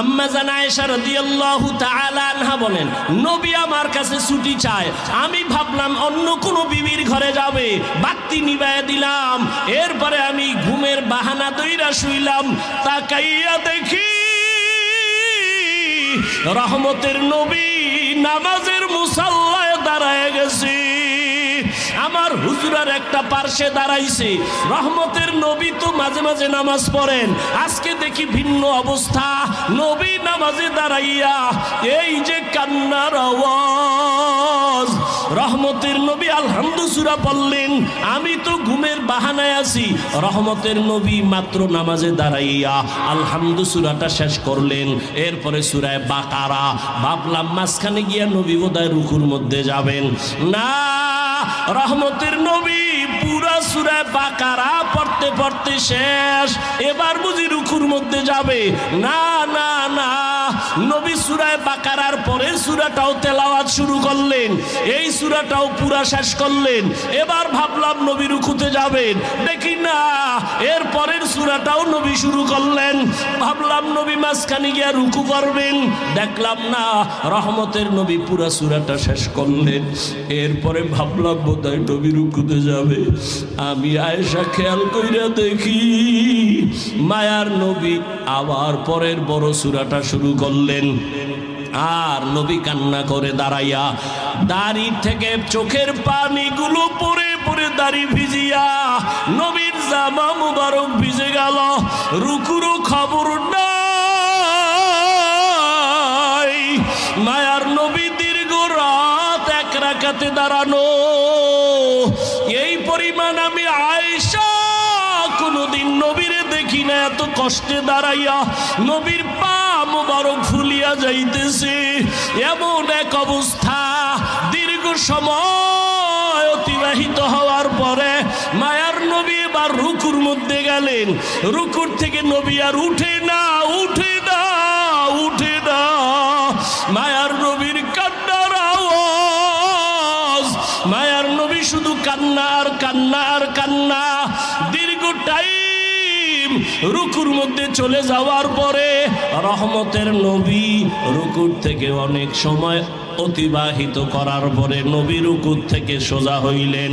আম্মা জান আয়েশা রাদিয়াল্লাহু তাআলা আনহা বলেন, নবী আমার কাছে ছুটি চায়। আমি ভাবলাম অন্য কোনো বিবির ঘরে যাবে, বাতি নিভায়া দিলাম। এরপরে আমি ঘুমের বাহানা দইরা শুইলাম। তাকাইয়া দেখি রহমতের নবী নামাজের মুসাল্লায় দাঁড়ায় গেছে। আমার হুজুরার একটা পার্শ্বে দাঁড়াইছে। রহমতের নবী তো মাঝে মাঝে নামাজ পড়েন, আজকে দেখি ভিন্ন অবস্থা। নবী নামাজে দাঁড়াইয়া এই যে কান্নার আওয়াজ। রহমতের নবী আলহামদু সূরা পড়লেন, আমি তো ঘুমের বাহানায় আছি। রহমতের নবী মাত্র নামাজে দাঁড়াইয়া আলহামদু সূরাটা শেষ করলেন। এরপরে সূরা বাকারা। ভাবলাম মাঝখানে গিয়া নবী বোধহয় রুকুর মধ্যে যাবেন। না, রহমতের নবী পুরা সূরা বাকারা পড়তে পড়তে শেষ। এবার বুঝি রুকুর মধ্যে যাবে। না না না, নবী সূরা বাকারার পরের সূরাটাও তেলাওয়াত শুরু করলেন, এই সূরাটাও পুরা শেষ করলেন। এবার ভাবলাম নবী রুকুতে যাবেন, দেখি না এর পরের সূরাটাও নবী শুরু করলেন। ভাবলাম নবী মাঝখানে গিয়া রুকু করবেন, দেখলাম না, রহমতের নবী পুরা সূরাটা শেষ করলেন। এরপরে ভাবলাম বোধহয় নবী রুকুতে যাবে। আমি আয়েশা খেয়াল কইরা দেখি মায়ার নবী আবার পরের বড় সূরাটা শুরু করলেন। আর নবী কান্না করে দাঁড়াইয়া, দাড়ি থেকে চোখের পানিগুলো পড়ে পড়ে দাড়ি ভিজিয়া নবীর জামা মুবারক ভিজে গেল। রুকুরও খবর নাই। মায়ার নবী দীর্ঘ রাত এক রাকাতে দাঁড়ানো। এই পরিমাণ আমি আয়েশা কোনদিন নবীরে দেখি না এত কষ্টে দাঁড়াইয়া। নবীর পা মুবারক ফুলিয়া যাইতেছে, এমন এক অবস্থা। দীর্ঘ সময় অতিবাহিত হওয়ার পরে মায়ার নবী এবার রুকুর মধ্যে গেলেন। রুকুর থেকে নবী আর উঠে না, উঠে না, উঠে না। মায়ার নবীর কান্নার আওয়াজ। মায়ার নবী শুধু কান্না আর কান্না আর কান্না। দীর্ঘ টাইম রুকুর মধ্যে চলে যাওয়ার পরে রহমতের নবী রুকুর থেকে অনেক সময় অতিবাহিত করার পরে নবী রুকুর থেকে সোজা হইলেন।